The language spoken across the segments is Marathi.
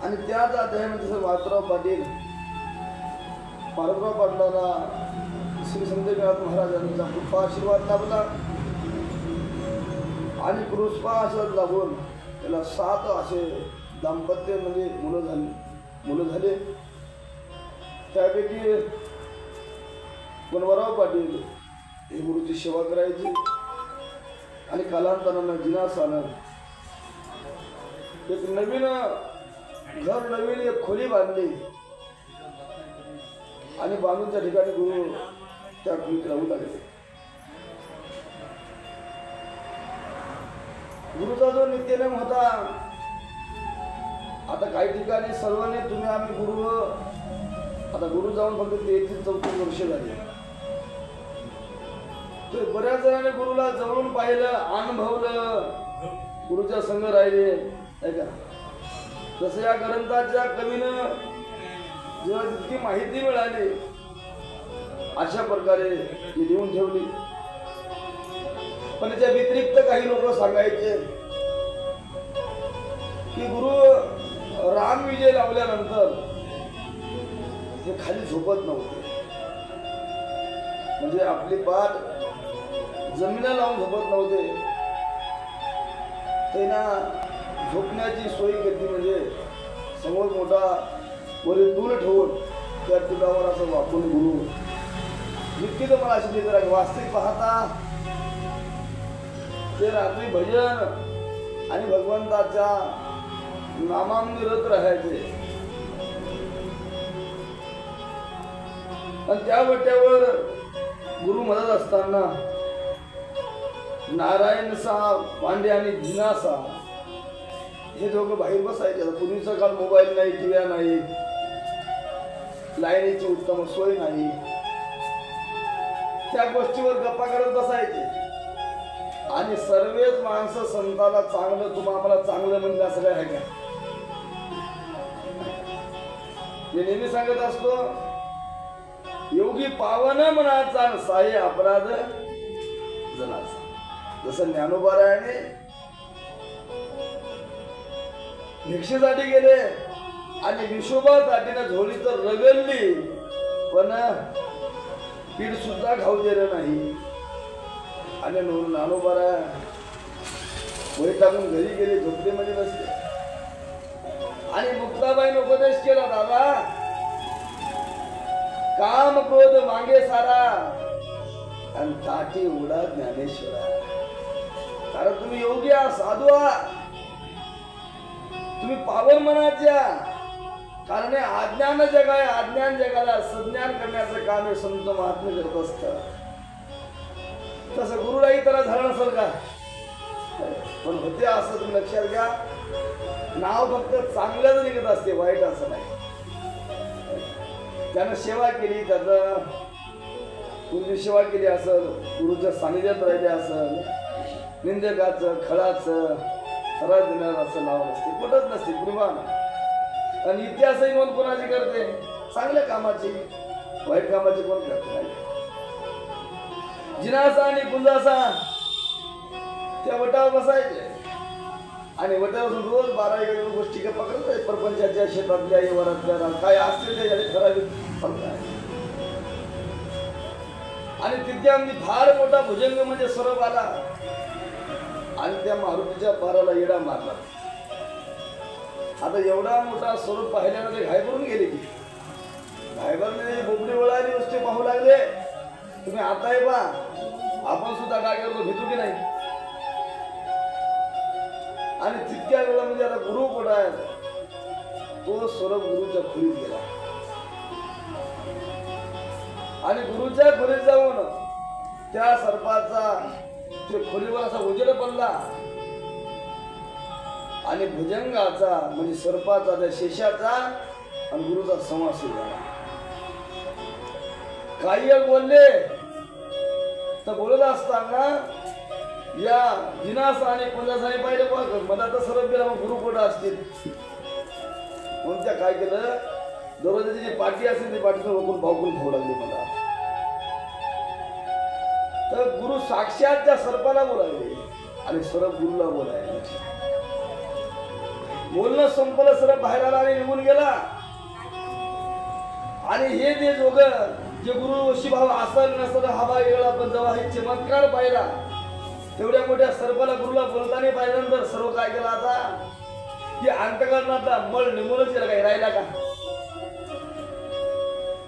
आणि त्याच अध्यायामध्ये जसं मारुतराव पाटील पाटलाला श्री संत एकनाथ महाराजांचा कृपा आशीर्वाद लाभला आणि कृपा आशीर्वाद लाभून त्याला 7 असे दाम्पत्य म्हणजे मुलं झाले. त्यापैकी वनवराव पाटील हे गुरुची सेवा करायची आणि कालांतरानं जिनास आलं. एक नवीन एक खोली बांधली आणि बांधून त्या ठिकाणी गुरु त्या खोलीत राहू लागले. गुरुचा जो नित्यनेम होता, आता काही ठिकाणी सर्वांनी तुम्ही आम्ही गुरु, आता गुरु जाऊन फक्त 33-34 वर्ष झाली. तर बऱ्याच जणांनी गुरुला जवळून पाहिलं, अनुभवलं, गुरुच्या संग राहिले ऐका. जसं या ग्रंथाच्या कवीनं जेव्हा जितकी माहिती मिळाली अशा प्रकारे ती लिहून ठेवली. पण त्याच्या व्यतिरिक्त काही लोक सांगायचे की गुरु राम विजय लावल्यानंतर हे खाली झोपत नव्हते, म्हणजे आपली पाठ जमिनीला लावून झोपत नव्हते. त्यांना झोपण्याची सोय केली, म्हणजे समोर मोठा वरील टूल ठेवून त्या टुलावर असं वापरून गुरु जितकी तर मला अशी देत वास्तविक पाहता ते रात्री भजन आणि भगवंताच्या नामांविरत राहायचे. आणि त्या वट्यावर गुरु म्हणत असताना नारायण साहेब पांडे आणि जिना साहेब हे दोघं बाहेर बसायचे. पूर्वीचा काळ मोबाईल नाही, टीव्या नाही, लाईनीची उत्तम सोय नाही, त्या गोष्टीवर गप्पा करत बसायचे. आणि सर्वच माणसं संताला चांगलं, तुम्हा आम्हाला चांगलं म्हणजे असं काय आहे का? मी नेहमी सांगत असतो, योगी पावन मनाचा साहे अपराध जनाचा. जसं ज्ञानोबारायाने भिक्षेसाठी गेले आणि विशोबा ताटीनं झोळी तर रगडली, पण पीठ सुद्धा खाऊ दिलं नाही. आणि ज्ञानोबाराया वही टाकून घरी गेले, झोपडीमध्ये बसले आणि मुक्ताबाईने उपदेश केला, दादा काम क्रोध मागे सारा आणि ताटी उडा ज्ञानेश्वरा. कारण तुम्ही योगी आहात, साधू आहात, तुम्ही पावन मनाच्या. कारण हे अज्ञान जग आहे, अज्ञान जगाला सज्ञान करण्याचं काम हे संत महात्मे करत असतात. तसं गुरुलाही त्याला झालं नसेल का? पण होते असं तुम्ही लक्षात घ्या. नाव फक्त चांगलंच निघत असते, वाईट असं नाही. त्यानं सेवा केली, त्याचं गुरुची सेवा केली असेल, गुरुच्या सानिध्यात राहिले असेल, निंदकाचं खळाचं त्रास देणार असं नाव नसते, कुठंच नसते गुरुमान. आणि इतिहासही नोंद कोणाची करते? चांगल्या कामाची, वाईट कामाची कोण करते नाही. जिनासा आणि कुंजासा त्या वटावर बसायचे आणि वटावर रोज 12-1 गोष्टी का पकडत प्रपंचाच्या क्षेत्रातल्या वरातल्या काय असतील त्याच्याने ठराविक फरक आहे. आणि तिथे आमची फार मोठा भुजंग म्हणजे स्वरूप आला आणि त्या मारुतीच्या पाराला येडा मारला. आता एवढा मोठा स्वरूप पाहिल्यानं ते घायभरून गेले की घायभरले बोबडी वळाली गोष्टी पाहू लागले. तुम्ही आता आहे बा, आपण सुद्धा काय करतो, भेटू की नाही. आणि तितक्या वेळामध्ये आता गुरु कुठं आहे, तो स्वरूप गुरुच्या खोलीत गेला आणि गुरुच्या खोलीत जाऊन त्या सर्पाचा ते खोलीवर असा उजेड पडला आणि भुजंगाचा म्हणजे सर्पाचा, त्या शेषाचा आणि गुरुचा समासी झाला. काही बोलले तर बोलत असताना या जिनास आणि कुंजासाने पाहिजे बघ मला तर सरप गेला, मग गुरु कुठं असतील. म्हणून त्या काय केलं, दररोजाची जी पाठी असेल ती पाठीतून रोखून भावकून खाऊ लागली मला. तर गुरु साक्षात त्या सर्पाला बोलायले आणि सरप गुरुला बोलायला. बोलणं संपलं, सरळ बाहेर आला आणि निघून गेला. आणि हे ते जोग जे गुरु शिभाव असल नसल हा भाग वेगळा, पण जेव्हा हे चमत्कार पाहिला तेवढ्या मोठ्या सर्पाला गुरुला बोलताना पाहिल्यानंतर सर्व काय केलं आता की अंतकरणातला मळ निघूनच गेला. काही राहिला का?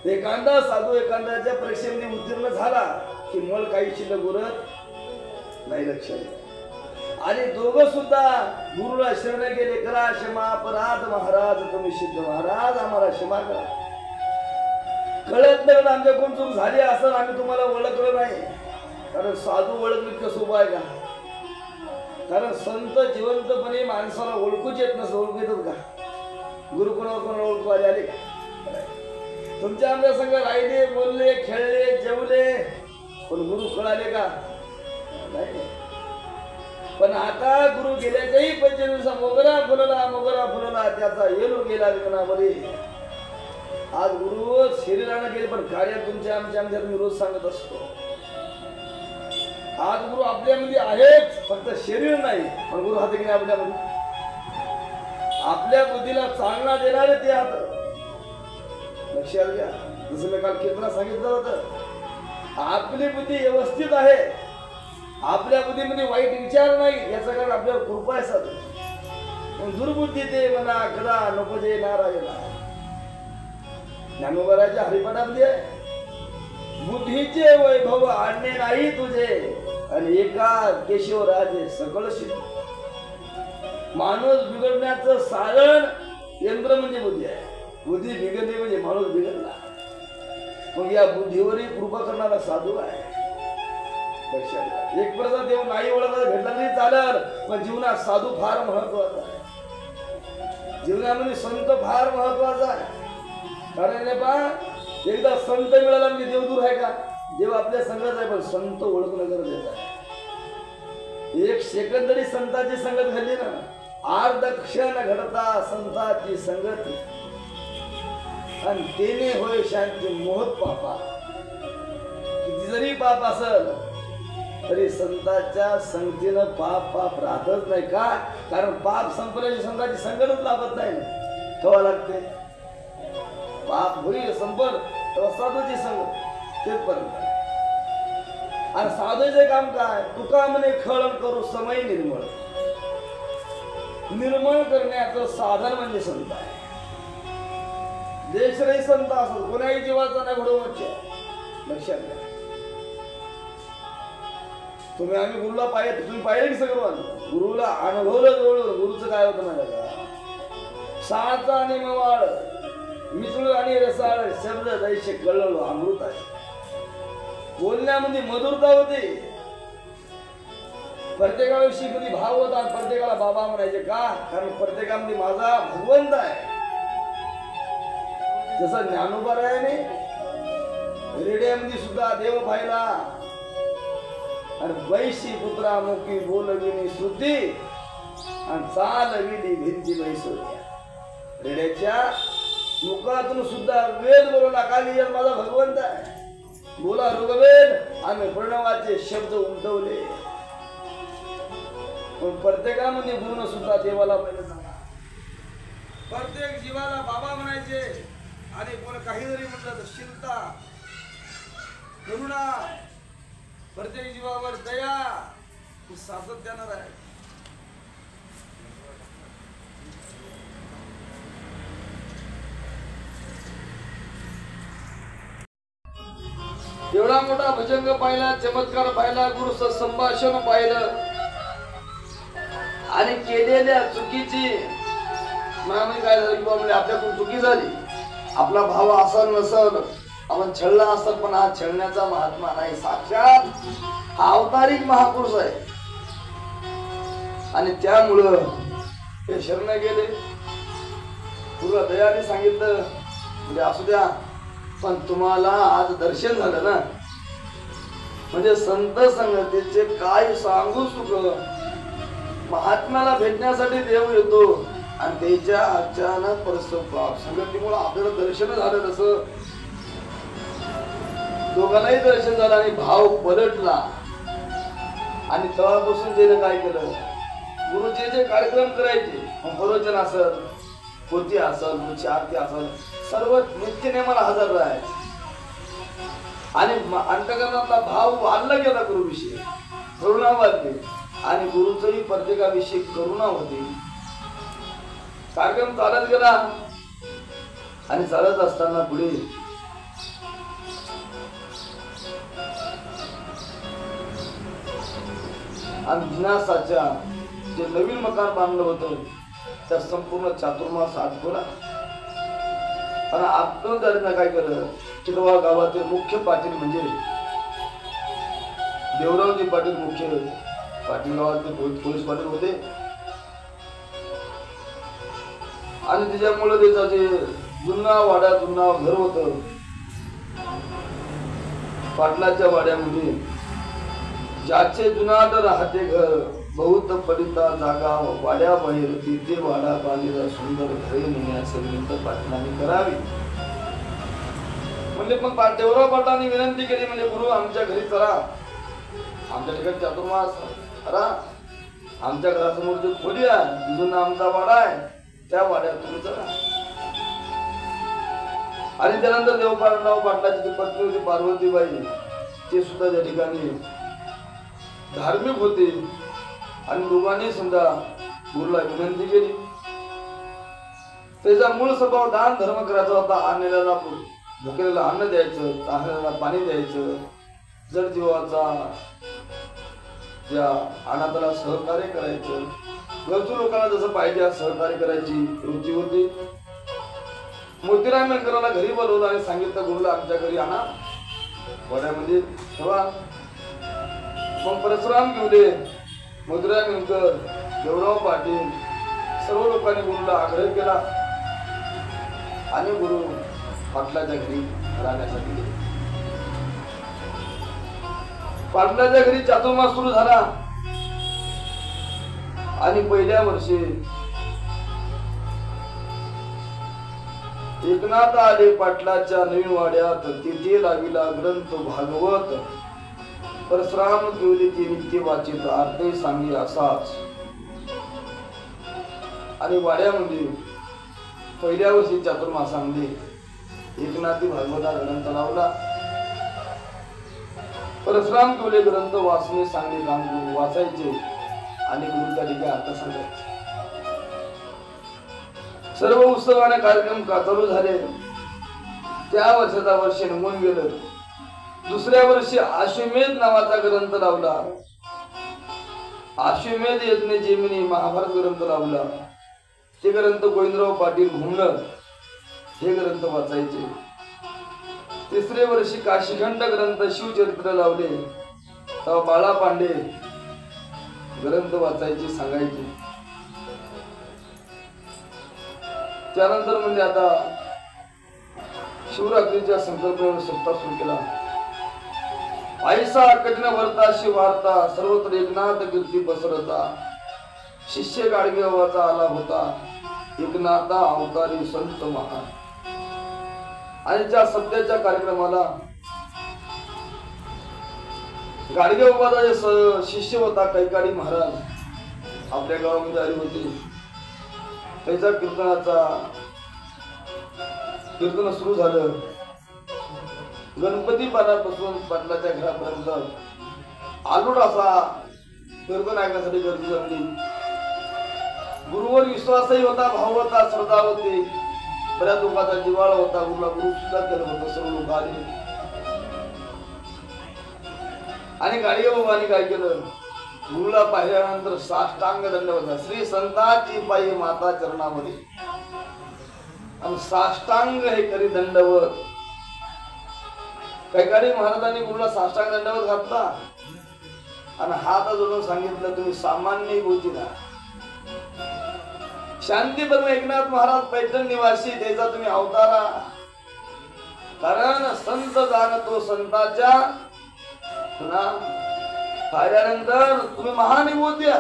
एखादा साधू एखाद्याच्या परीक्षेमध्ये उत्तीर्ण झाला की मळ काही शिल्लक उरत नाही. लक्षात. आणि दोघं सुद्धा गुरुला शरण गेले. करा क्षमा अपराध महाराज, तुम्ही सिद्ध महाराज आम्हाला क्षमा करा. कळत नाही आमच्या कोण चूक झाली असं आम्ही तुम्हाला ओळखलं नाही. कारण साधू ओळखली इतकं सोपं आहे का? कारण संत जिवंतपणे माणसाला ओळखूच येत नसतं. ओळखू येतात का? गुरु कोणाला ओळखू आले का? तुमच्या आमच्या संग राहिले, बोलले, खेळले, जेवले, पण गुरु कळाले का? नाही. पण आता गुरु गेल्याच्याही 25 दिवसा मोगरा फुलला त्याचा येलो गेला विकनामध्ये. आज गुरु शरीरानं गेले पण कार्य तुमच्या आमच्यात मी रोज सांगत असतो. आज गुरु आपल्यामध्ये आहेत, फक्त शरीर नाही. पण गुरु हात गेले आपल्यामध्ये. आपल्या बुद्धीला चालना देणारे ते हात. लक्षात घ्या. जसं मी काल कीर्तनात सांगितलं होतं, आपली बुद्धी व्यवस्थित आहे, आपल्या बुद्धीमध्ये वाईट विचार नाही, याचं कारण आपल्यावर कृपा आहे साधू. दुर्बुद्धी ते म्हणा कदा नको जे नारायणा. ज्ञानोबराच्या हरिपाठामध्ये बुद्धीचे वैभव आणणे नाही तुझे, आणि एका केशवराजे सकळ सिद्ध. माणूस बिघडण्याचं साधन यंत्र म्हणजे बुद्धी आहे. बुद्धी बिघडली म्हणजे माणूस बिघडला. मग या बुद्धीवरही कृपा करणारा साधू आहे. लक्षात. एक प्रसा देव नाही ओळखला भेटला तरी चालेल, पण जीवनात साधू फार महत्वाचा आहे. जीवनामध्ये संत फार महत्वाचा आहे. कारण एकदा संत मिळाला म्हणजे देव दूर आहे का? देव आपल्या संगत आहे, पण संत ओळखणं गरजेचं आहे. एक सेकंद तरी संताची संगत घडली ना, अर्ध क्षण घडता संताची संगत, आणि तेने होय शांती मोहत पापा. किती जरी पाप असल तरी संतांच्या संगतीनं पाप राहतच नाही. का? कारण पाप संपल्याची संतांची संगतच लाभत नाही ना. कवा लागते? पाप होईल संपल तेव्हा साधूची संगत तेथपर्यंत. आणि साधूचे काम काय? तुका म्हणे खळण करू समय निर्मळ. निर्मळ करण्याचं साधन म्हणजे संत आहे. देशरही संत असत, कोणाही जीवाचा नाही घडवून. लक्षात घ्या. आम्ही गुरुला पाहिजे, तुम्ही पाहिले की सगळं गुरुला अनुभवलं जवळ. गुरुचं काय होतं माझ्या का? साचा आणि मवाळ मिसळू आणि रसाळ शब्द दैशे कळलो अमृत आहे. बोलण्यामध्ये मधुरता होती. प्रत्येकाविषयी कधी भाव होता, प्रत्येकाला बाबा म्हणायचे. का? कारण प्रत्येकामध्ये माझा भगवंत आहे. जसं ज्ञानोबरायाने रेड्यामध्ये सुद्धा देव पाहिला. आणि वैशी पुत्रा मुखी बोलविनी श्रुती, आणि चालविली भिंती वैसोर्या. रेड्याच्या मुखातून सुद्धा वेद बोलवला. काली माझा भगवंत आहे. बोला ऋग्वेद आम्ही प्रणवाचे शब्द उमटवले. पण प्रत्येकामध्ये गुरुनं सुद्धा देवाला पहिले सांगा. प्रत्येक जीवाला बाबा म्हणायचे. आणि कोण काही जरी म्हटलं तर शीलता, करुणा, प्रत्येक जीवावर दया सातत्यानं आहे. एवढा मोठा भजंग पाहिला, चमत्कार पाहिला, गुरु संभाषण पाहिलं, आणि केलेल्या चुकीची काय झाली म्हणजे आपल्याकडून चुकी झाली. आपला भाव असल नसल, आपण छळला असल, पण हा छळण्याचा महात्मा नाही. साक्षात हा अवतारिक महापुरुष आहे. आणि त्यामुळं ते शरण गेले. पूर्ण दयाने सांगितलं म्हणजे असू द्या, पण तुम्हाला आज दर्शन झालं ना, म्हणजे संत संगतीचे काय सांगू सुख. महात्म्याला भेटण्यासाठी देव येतो आणि त्याच्या अचानक परस्पर संगतीमुळे आपल्याला दर्शन झालं. तसं दोघांनाही दर्शन झालं आणि भाव पलटला. आणि तेव्हापासून त्याने काय केलं, गुरुचे जे कार्यक्रम करायचे प्रवचन असल, पोथी असल, तुमची आरती असल, सर्व नित्यनेमाला हजर राहायचं आणि अंतकरणातला भाव वाढला गेला गुरुविषयी, करुणा वाढली आणि गुरुचंही प्रत्येकाविषयी करुणा होती. कार्यक्रम चालत गेला आणि चालत असताना पुढे जिज्ञासाच्या जे नवीन मकान बांधलं होतं त्या संपूर्ण चातुर्मास आटवला आणि आत्महत्या काय केलं. किडवा गावातील मुख्य पाटील म्हणजे देवरावजी पाटील, मुख्य पाटील गावातले पोलीस पाटील होते आणि त्याच्यामुळे त्याचा जे जुना वाडा जुना घर होत पाटलाच्या वाड्यामध्ये, ज्याचे जुनाट राहते घर बहुत पडिता जागा वाड्या बाहेर, तिथे वाडा बांधलेला सुंदर घरे नेण्याचं विनंती पाटलांनी करावी. म्हणजे मग देवराव पाटलांनी विनंती केली, म्हणजे गुरु आमच्या घरी चला, आमच्या ठिकाणी चातुर्मास करा, आमच्या घरासमोर जो खोली आहे तिथून आमचा वाडा आहे त्या वाड्यात तुम्ही चला. आणि त्यानंतर देवराव पाटलाची पत्नी होती पार्वतीबाई, ते सुद्धा त्या ठिकाणी धार्मिक होते आणि दोघांनी समजा गुरुला विनंती केली. त्याचा मूळ स्वभाव दान धर्म करायचा होता. आणलेल्याला भुकेलेला अन्न द्यायचं, तहानलेल्याला पाणी द्यायचं, जड जीवाचा ज्या अनाथाला सहकार्य करायचं, गरजू लोकांना जसं पाहिजे सहकार्य करायची वृत्ती होती. मोतीराम मेंढकराला घरी बोलवलं आणि सांगितलं गुरुला आमच्या घरी आणा, वड्यामध्ये ठेवा. मग परशुराम घेवले, मोतीराम मेंढकर, देवराव पाटील सर्व लोकांनी गुरुला आग्रह केला आणि गुरु पाटलाच्या घरी राहण्यासाठी गेले. पाटलाच्या घरी चातुर्मास सुरू झाला आणि पहिल्या वर्षी एकनाथ आले पाटलाच्या नवीन वाड्यात, तिथे लाविला ग्रंथ भागवत. परशुराम घेवले ते नित्य वाचित, अर्धे सांगे असाच. आणि वाड्यामध्ये पहिल्या वर्षी चातुर्मासामध्ये एकनाथी भागवता ग्रंथ लावला. परशुराम घेवले ग्रंथ वाचणे सांगणे काम वाचायचे आणि गुरु त्या ठिकाणी अर्थ सांगायचे. सर्व उत्सवाने कार्यक्रम चालू झाले. त्या वर्षाचा वर्ष निघून गेलं. दुसऱ्या वर्षी अश्वमेध नावाचा ग्रंथ लावला. अश्वमेध यज्ञ जेमिनी महाभारत ग्रंथ लावला. ते ग्रंथ गोविंदराव पाटील घुमणं हे ग्रंथ वाचायचे. तिसरे वर्षी काशीखंड ग्रंथ शिवचरित्र लावले. तेव्हा बाळा पांडे ग्रंथ वाचायचे सांगायचे. त्यानंतर म्हणजे आता शिवरात्रीच्या संकल्पनेवर सप्ताह सुरू केला. आईसा कठीण वर्ताशी वार्ता, सर्वत्र एकनाथ कीर्ती पसरता. शिष्य गाडगेबाबाचा आला होता, एकनाथा अवतारी संत महान. आणि त्या सध्याच्या कार्यक्रमाला गाडगेबाबाचा जे शिष्य होता कैकाडी महाराज आपल्या गावामध्ये आले होते. त्याच्या कीर्तन सुरू झालं. गणपती पानापासून पाटलाच्या घरापर्यंत आलूड असा कीर्तन ऐकण्यासाठी गर्दी जमली. गुरुवर विश्वासही होता, भाव होता, श्रद्धा होती. बऱ्याच लोकांचा जिव्हाळा होता. गुरुला गुरु सुद्धा केलं होतं. सर्व लोक आले आणि गाडगेबाबांनी काय केलं, गुरुला पाहिल्यानंतर साष्टांग दंडवत, श्री संताची पायी माता चरणामध्ये आणि साष्टांग हे करी दंडवत. कैकाडी महाराजांनी गुरुला साष्टांग दंडवत घातला आणि हात जोडून सांगितलं, तुम्ही सामान्य गोष्टी ना. शांती ब्रह्म एकनाथ महाराज पैठण निवासी, त्याचा तुम्ही अवतारा. कारण संत जाणतो संताच्या पाहिल्यानंतर तुम्ही महानिभूत द्या.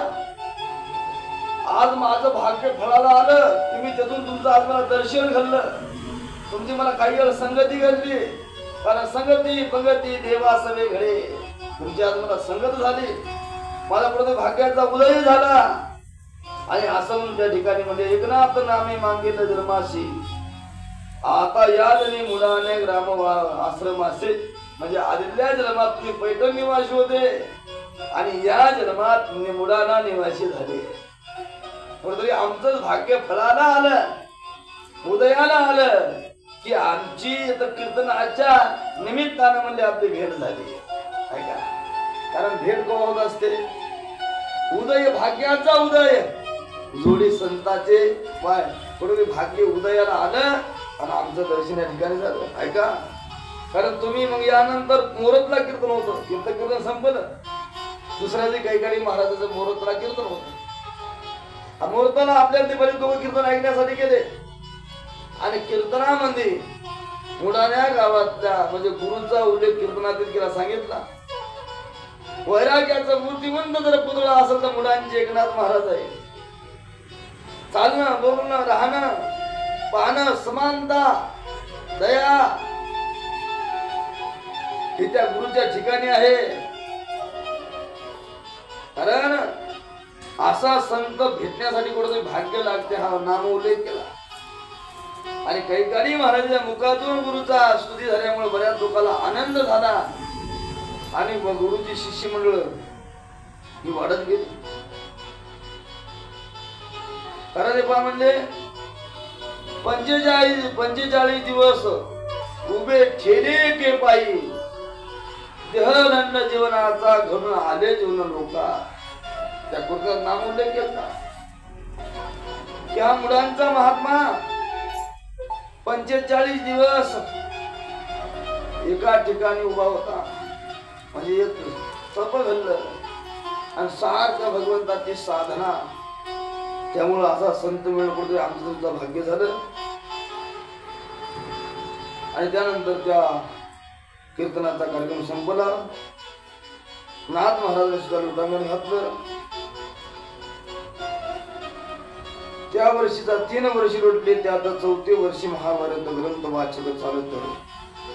आज माझं भाग्य फळाला आलं. तुम्ही त्यातून तुमचं आज मला दर्शन घडलं. तुमची मला काही वेळ संगती घडली. कारण संगती पंगती देवा सवे घडे. तुमची आज मला संगत झाली. माझ्या पुढे भाग्याचा उदय झाला. आणि असं म्हणून त्या ठिकाणी म्हणजे एकनाथ नामे मागेल जन्माशी आता या जणी मुलाने ग्राम आश्रमासे म्हणजे आदिल्या जन्मात तुम्ही पैठण निवासी होते आणि या जन्मात मुलाना निवासी झाले. कुठेतरी आमचं भाग्य फळाला आलं, उदयाला आलं की आमची कीर्तनाच्या निमित्तानं म्हणजे आपली भेट झाली आहे का. कारण भेट कोण होत असते, उदय भाग्याचा उदय जोडी संताचे पाय कुठे भाग्य उदयाला आलं आणि आमचं दर्शन या ठिकाणी झालं आहे का. कारण तुम्ही मग यानंतर मोरतला कीर्तन होतं, कीर्तन संपलं, दुसऱ्या दिवशी काही महाराजाचं मोरतला कीर्तन होतं. मुहूर्ताला आपल्याला ते बरेच लोक कीर्तन ऐकण्यासाठी गेले आणि कीर्तनामध्ये मुडाण्या गावातल्या म्हणजे गुरुचा उल्लेख कीर्तनातील केला सांगितला. वैराग्याचा मूर्तिमंत जर पुतळा असेल तर मुलांचे एकनाथ महाराज आहे. चालणं, बोलणं, राहणं, पाहणं, समानता, दया हे त्या गुरुच्या ठिकाणी आहे. कारण असा संत भेटण्यासाठी कुठेतरी भाग्य लागते हा नाम उल्लेख केला. आणि काही महाराजांच्या मुखातून गुरुचा स्तुती झाल्यामुळे बऱ्याच लोकांना आनंद झाला आणि गुरुची शिष्य मंडळ ही वाढत गेली. कारण म्हणजे 45 दिवस उभे ठेले के पायी देहदंड जीवनाचा घडून आले जीवन लोका त्या कुर्तात नाम उल्लेख केला. त्या मुलांचा महात्मा 45 दिवस एका ठिकाणी उभा होता म्हणजे एक तप घडलं आणि सारखं भगवंताची साधना. त्यामुळे असा संत मिळणं कुठे आमचं सुद्धा भाग्य झालं. आणि त्यानंतर त्या कीर्तनाचा कार्यक्रम संपला. नाथ महाराजांनी सुद्धा लोटांगण घातलं. त्या वर्षीचा 3 वर्षी लोटले. त्यात 4थी वर्षी महाभारत ग्रंथ वाचक चालत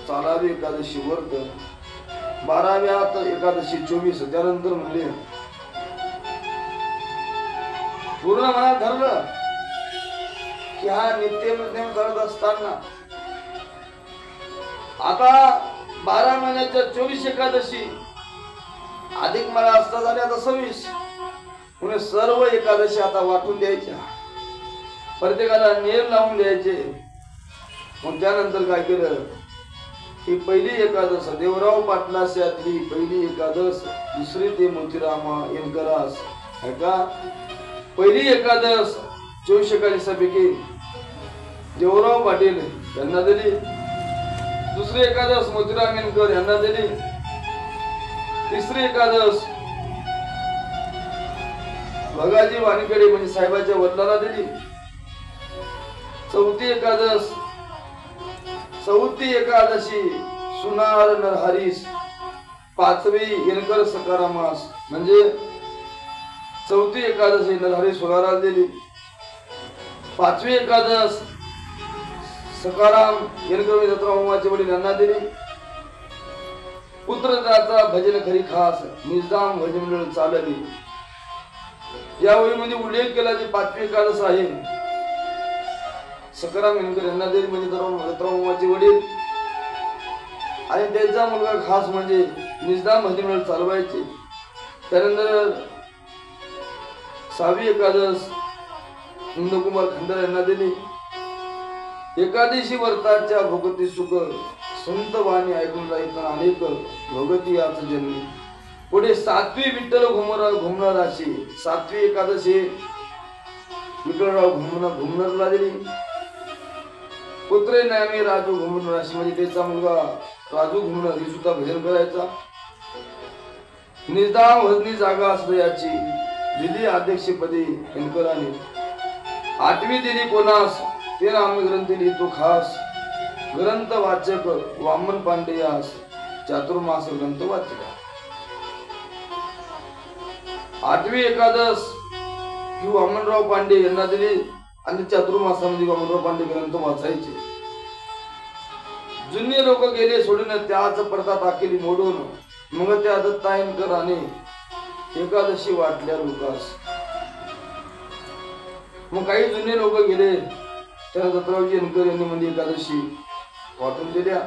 चालावी एकादशी वर्त 12व्यात एकादशी 24. त्यानंतर म्हणले पूर्ण मनात धरलं की हा नित्य करत असताना आता 12 महिन्याच्या 24 एकादशी अधिक मला असता झाल्या आता 26 पुणे सर्व एकादशी आता वाटून द्यायच्या, प्रत्येकाला नियम लावून द्यायचे. मग त्यानंतर काय केलं ही पहिली एकादश देवराव पाटलाशातली पहिली एकादश, दुसरी ते मोतीरामा येनकरास है का. पहिली एकादश 24 एकादशीपैकी देवराव पाटील यांना दिली, दुसरी एकादश मोतीराम येनकर यांना दिली, तिसरी एकादश भगाजी वाणीकडे म्हणजे साहेबाच्या वडिलांना दिली, चौथी एकादशी सुनार नरहरीस, 5वी येनकर सकारामास म्हणजे चौथी एकादशी नरहरी सोनाराला दिली, 5वी एकादश सकाराम येनकर जत्रामाचे वडील यांना दिली. पुत्रदाचा भजन खरी खास निजाम भजन मंडळ चालली. यावेळी म्हणजे उल्लेख केला जी 5वी एकादश आहे सकाराम येनकर यांना दिली म्हणजे जत्रामाचे वडील आणि त्यांचा मुलगा खास म्हणजे निजाम भजन मंडळ चालवायचे. त्यानंतर 6वी एकादश इंदुकुमार खंडर यांना दिली. एकादशी व्रताच्या भोगती सुख संत वाणी ऐकून जायचं अनेक भोगती याच जन्मी. पुढे 7वी विठ्ठल घुमणार राशी 7वी एकादशी विठ्ठलराव घुमणारला दिली. पुत्रे नामे राजू घुमणार राशी म्हणजे त्याचा मुलगा राजू घुमणार ही सुद्धा भजन करायचा. निजाम भजनी जागा असतो याची दिली अध्यक्षपदी येनकरांनी. 8वी दिली कोणास ते नाम ग्रंथ लिहितो खास ग्रंथ वाचक वामन पांडेयास चातुर्मास ग्रंथ वाचक. 8वी एकादश ही वामनराव पांडे यांना दिली आणि चातुर्मासामध्ये वामनराव पांडे ग्रंथ वाचायचे. जुने लोक गेले सोडून त्याच प्रथा टाकेली मोडून मग त्या दत्तायनकरांनी एकादशी वाटल्या लोकास. मग काही जुने लोक गेले, त्या दत्तरावजी जनकर यांनी म्हणजे एकादशी वाटून दिल्या.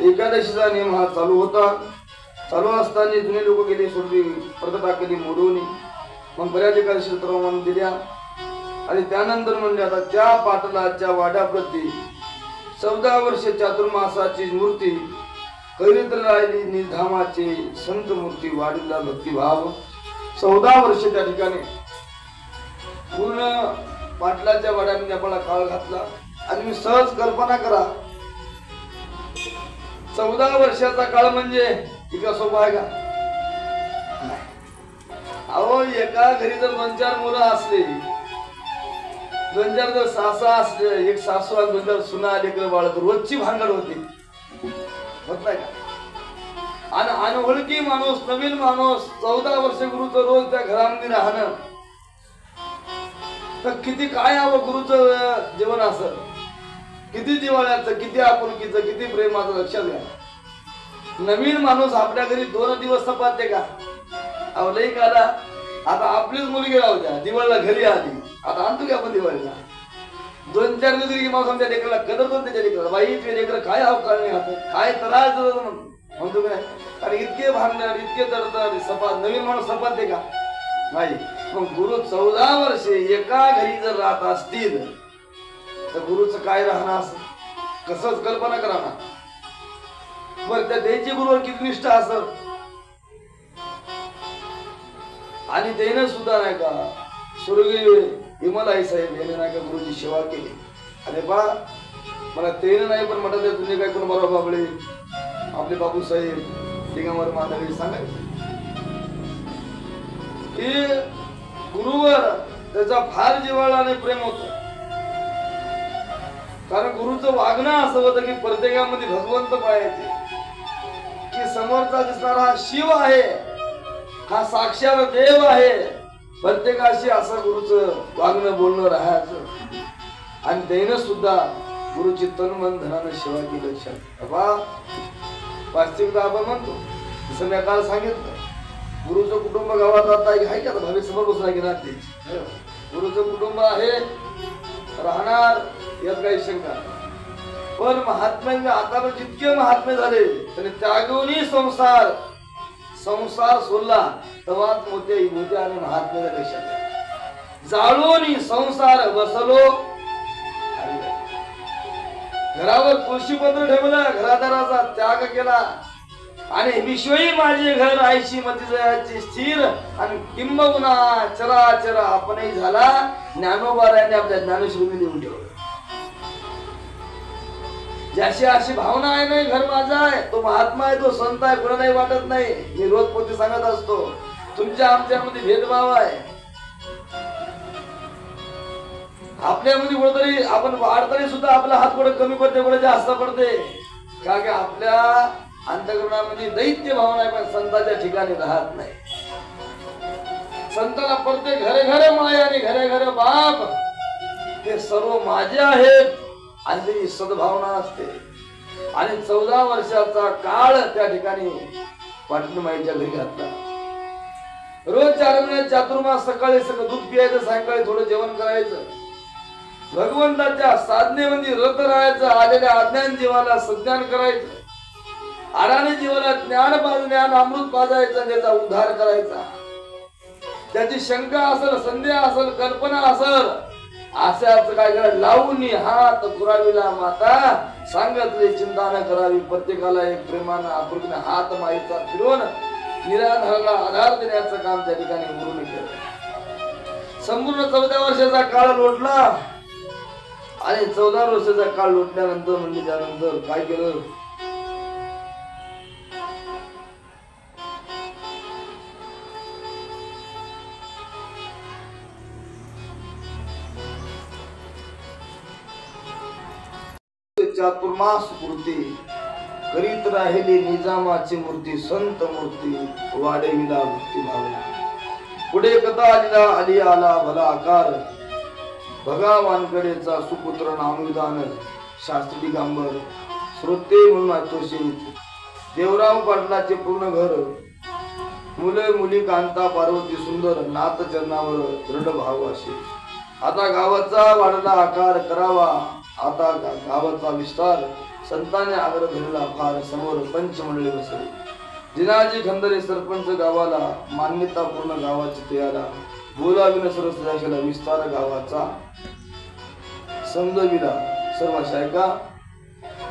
एकादशीचा नियम हा चालू होता. चालू असताना जुने लोक गेले, सोडली प्रकटा केली मोडून. मग बऱ्याच एकादशी मान दिल्या आणि त्यानंतर म्हणले आता त्या पाटलाच्या वाड्याप्रती 14 वर्ष चातुर्मासाची मूर्ती करीत राहिली निधामाचे संत मूर्ती वाढीला भक्तिभाव. 14 वर्ष त्या ठिकाणी पूर्ण पाटलाच्या वाड्यामध्ये आपला काळ घातला. आणि मी सहज कल्पना करा, 14 वर्षाचा काळ म्हणजे इतका सोपा आहे का? अहो, एका घरी जर 2-4 मुलं असले, 2-4 जर सासा असले, एक सासू आणि 2-4 सुना लेकरं बाळ, रोजची भांडण होती, होत नाही का? आणि अनोळखी माणूस, नवीन माणूस 14 वर्ष गुरुचं रोज त्या घरामध्ये राहणं, तर किती काय हवं गुरुचं जीवन असं, किती जिव्हाळ्याचं, किती आपुलकीचं, किती प्रेमाचं. लक्षात घ्या, नवीन माणूस आपल्या घरी 2 दिवस सपाते का? अहो, लई काला. आता आपलीच मुलगी राहू द्या, दिवाळीला घरी आली, आता आणतो की आपण दिवाळीला 2-4 दिवस माणूस आमच्या लेकराला कदरतो. त्याच्या लेकराला बाई ते लेकर काय हाव काढणे हात काय त्रास म्हणतो काय? आणि इतके भांडण, इतके तडतड, सपात नवीन माणूस सपाते का? नाही. मग गुरु 14 वर्षे एका घरी जर राहत असतील तर गुरुचं काय राहणं असं कसंच कल्पना करा ना. बरं, त्या द्यायची गुरुवर किती निष्ठा असत. आणि त्यानं सुद्धा नाही का स्वर्गीय इमलाई साहेब याने नाही का गुरुची सेवा केली. अरे बा, मला त्यानं नाही पण म्हटलं तुम्ही काय कोण बरोबर बाबळे आपले बाबू साहेब दिगंबर माधवी सांगायचे की गुरुवर त्याचा फार जिव्हाळा आणि प्रेम होत. कारण गुरुचं वागणं असं होतं की प्रत्येकामध्ये भगवंत पाहायचे, की समोरचा दिसणारा शिव आहे, हा साक्षात देव आहे. प्रत्येकाशी असं गुरुचं वागणं बोलणं राहायचं. आणि त्यानं सुद्धा गुरुची तन मन धनानं सेवा केली. वास्तविकता आपण म्हणतो, जसं मी काल सांगितलं, गुरुचं कुटुंब गावात आता आहे का? भावी समोर बसला की राहते. गुरुचं कुटुंब आहे, राहणार, यात काही शंका. पण महात्म्यांनी आता जितके महात्मे झाले त्याने त्यागूनही संसार सोडला, तेव्हाच मोठे आणि महात्म्याच्या पेक्षा जाळून संसार बसलो. घरावर तुळशीपत्र ठेवलं, घरादाराचा त्याग केला आणि विश्वही माझे घर आयशी मती जयाची स्थिर. आणि किंबहुना चराचर आपणही झाला. ज्ञानोबाराने आपल्या ज्ञानेश्वरी देऊन ठेवलं. ज्याशी अशी भावना आहे नाही घर माझा आहे, तो महात्मा आहे, तो संत आहे, कोणालाही वाटत नाही. मी रोज पोती सांगत असतो, तुमच्या आमच्यामध्ये भेदभाव आहे. आपल्यामध्ये कुठेतरी आपण वाढतरी सुद्धा आपला हात कुठे कमी पडते, कुठे जास्त पडते. का की आपल्या अंतःकरणामध्ये दैत्य भावना आहे, पण संतांच्या ठिकाणी राहत नाही. संतांना प्रत्येक घरे घरे माय आणि घरे घरे बाप, हे सर्व माझे आहेत आणि सद्भावना असते. आणि 14 वर्षाचा काळ त्या ठिकाणी पाटणमाईच्या घरी घातला. रोज 4 महिने चातुर्मास, सकाळी सगळं दूध पियायचं, सायंकाळी थोडं जेवण करायचं, भगवंताच्या साधनेमध्ये रत राहायचं, आलेल्या अज्ञान जीवाला सज्ञान करायचं, अडाणी जीवाला ज्ञान अमृत पाजायचं, त्याचा उद्धार करायचा. त्याची शंका असेल, संदेह असेल, कल्पना असेल, अशाच काय करायचं, लावून हात पुरावीला माता सांगितले चिंता न करावी. प्रत्येकाला एक प्रेमानं आपुलकीने हात माईचा फिरवून निराधाराला आधार देण्याचं काम त्या ठिकाणी गुरुने केलं. संपूर्ण 14 वर्षाचा काळ लोटला. आणि 14 वर्षाचा काळ लोटल्यानंतर म्हणजे त्यानंतर काय केलं, चातुर्मास पूर्ती करीत राहिली निजामाची मूर्ती संत मूर्ती वाढविला भक्ती भाव पुढे कथा आली आला भला आकार भगवानकडेचा सुपुत्र नामविधान शास्त्री दिगंबर श्रोते म्हणून आतोषित देवराव पाटलाचे पूर्ण घर मुले मुली कांता पार्वती सुंदर नाथ चरणावर दृढ भाव असे आता गावाचा वाढला आकार करावा आता गावाचा विस्तार संतांनी आग्रह धरला फार समोर पंचमंडळी बसले जिनाजी खंदरे सरपंच गावाला मान्यता पूर्ण गावाची तयारा बोलाविन सरस केला विस्तार गावाचा समजविला सर्व शायका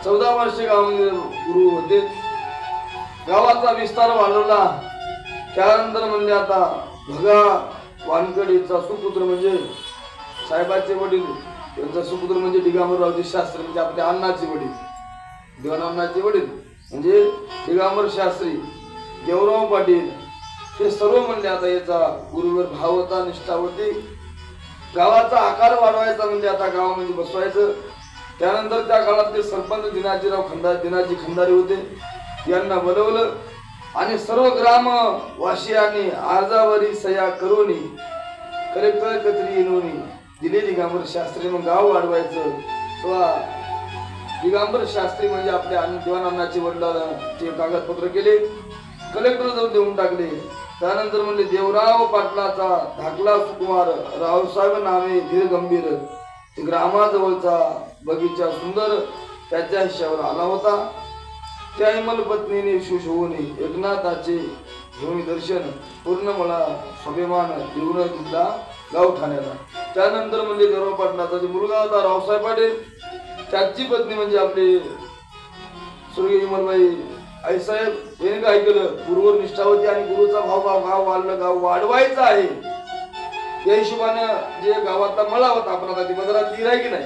14 वर्षे गावामध्ये गुरु होते गावाचा विस्तार वाढवला त्यानंतर म्हणजे आता भगा वानकडीचा सुपुत्र म्हणजे साहेबाचे वडील त्यांचा सुपुत्र म्हणजे दिगंबररावजी शास्त्री म्हणजे आपल्या अण्णाचे वडील देवानांचे वडील म्हणजे दिगंबर शास्त्री देवराव पाटील हे सर्व म्हणजे आता याचा गुरुवर भाव होता निष्ठा होती गावाचा आकार वाढवायचा म्हणजे आता गावामध्ये बसवायचं त्यानंतर त्या काळातले सरपंच दिनाजी खंदारे होते यांना बोलवलं आणि सर्व ग्रामवासियांनी अर्जावरी सह्या करून कलेक्टर कचरी येऊन दिले दिगंबर शास्त्री मग गाव वाढवायचं तेव्हा दिगंबर शास्त्री म्हणजे आपल्या देवानांनाचे वडिलांना ते कागदपत्र केले कलेक्टर जाऊन देऊन टाकले त्यानंतर म्हणजे देवराव पाटलाचा धाकला सुकुमार रावसाहेब नामे धीर गंभीर ग्रामाजवळचा बगीचा सुंदर त्याच्या हिश्यावर आला होता त्या हिमल पत्नीने सुशोभूने एकनाथाचे घेऊन दर्शन पूर्ण मला स्वाभिमान देऊन दिला गाव ठाण्याला त्यानंतर म्हणजे देवराव पाटलाचा जे मुलगा होता रावसाहेब पाटील त्याची पत्नी म्हणजे आपले स्वर्गीय हिमलबाई आईसाहेब यांनी काय केलं गुरुवर निष्ठा होती आणि गुरुचा गाव वाढलं गाव वाढवायचं आहे त्या हिशोबानं जे गावातला मळा होता आपण आता ती बाजारात जीर आहे की नाही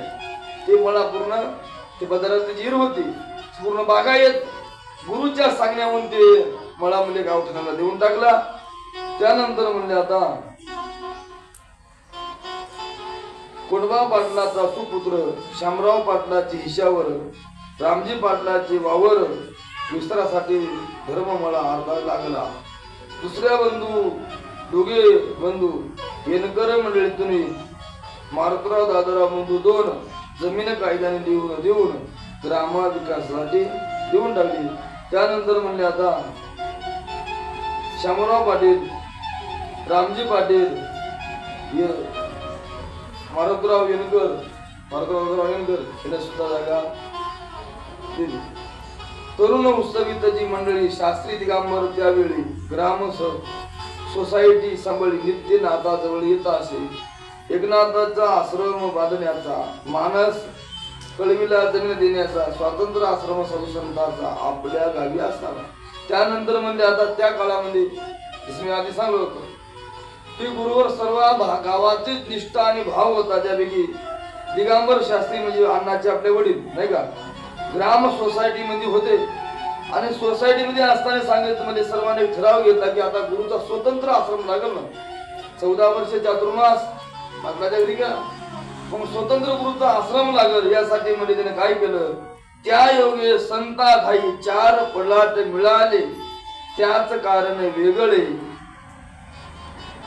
ते मळा पूर्ण ते बाजारात जीर होती पूर्ण बागायत गुरुच्या सांगण्यावरून ते मळा म्हणजे गाव ठाण्याला देऊन टाकला त्यानंतर म्हणजे आता कोंडबा पाटलाचा सुपुत्र शामराव पाटलाची हिशावर रामजी पाटलाचे वावर विस्तारासाठी धर्ममळा अर्धा लागला दुसऱ्या दोघे बंधू येनकर मंडळीतून मारुतराव दादाराव बंधू 2 जमीन कायद्याने देऊन ग्रामा विकासासाठी देऊन टाकली त्यानंतर म्हणले आता शामराव पाटील रामजी पाटील मारुतराव येनकर यांना सुद्धा जागा दिली तरुण उत्सविताची मंडळी शास्त्री दिगंबर त्यावेळी ग्राम सोसायटी सांभाळी नित्य नाथाजवळ येत असे एकनाथाचा आश्रम बांधण्याचा मानस कळविला जन्म देण्याचा स्वातंत्र्य आश्रम संतांचा आपल्या गावी असावा त्यानंतर म्हणजे आता त्या काळामध्ये जसं मी आधी सांगलो होतो की गुरुवर सर्व गावाची निष्ठा आणि भाव होता त्यापैकी दिगंबर शास्त्री म्हणजे अण्णाचे आपले वडील नाही का ग्राम सोसायटी मध्ये होते आणि सोसायटी मध्ये असताना सांगितलं म्हणजे सर्वांनी ठराव घेतला की आता गुरुचा स्वतंत्र आश्रम लागल ना 14 वर्ष चातुर्मास मागच्या घरी का मग स्वतंत्र गुरुचा आश्रम लागल यासाठी म्हणजे त्याने काय केलं त्या योगे संता घाई 4 पलाट मिळाले त्याच कारण वेगळे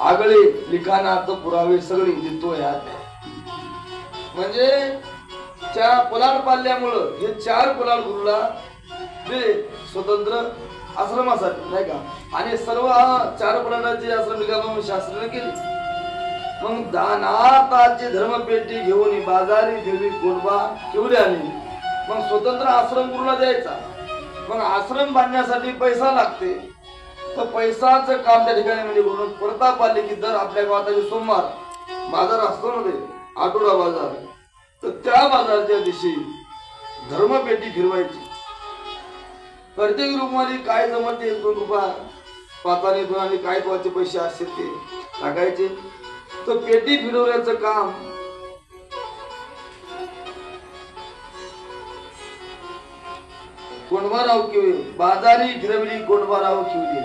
आगळे लिखाणात पुरावे सगळे देतो यात म्हणजे त्या पलाट पाल्यामुळं हे 4 पलाट गुरुला ते स्वतंत्र आश्रमासाठी नाही का आणि सर्व 4 पलाटाचे आश्रम निगम शास्त्राने केले मग दानाताची धर्मपेटी घेऊन बाजारी देवी कोंडबा केवढ्याने मग स्वतंत्र आश्रम गुरुला द्यायचा मग आश्रम बांधण्यासाठी पैसा लागते तर पैसाचं काम त्या ठिकाणी म्हणजे गुरु प्रताप आले की दर आपल्या गावात सोमवार बाजार असतो ना ते आठवडा बाजार तर त्या बाजाराच्या दिवशी धर्मपेटी फिरवायची प्रत्येक रूपमध्ये काय जमत 1-2 रुपया पाताने दोन आणि काय तोचे पैसे असतील ते टाकायचे तर पेटी फिरवण्याचं काम कोंडबाराव केले बाजारी फिरवली कोंडबाराव केली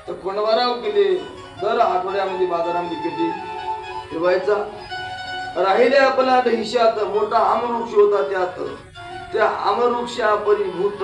तर कोंडबाराव केले दर आठवड्यामध्ये बाजारामध्ये पेटी फिरवायचा राहिल्या आपल्या हिश्यात मोठा आमवृक्ष होता त्यात त्या अमरवृक्षा परिभूत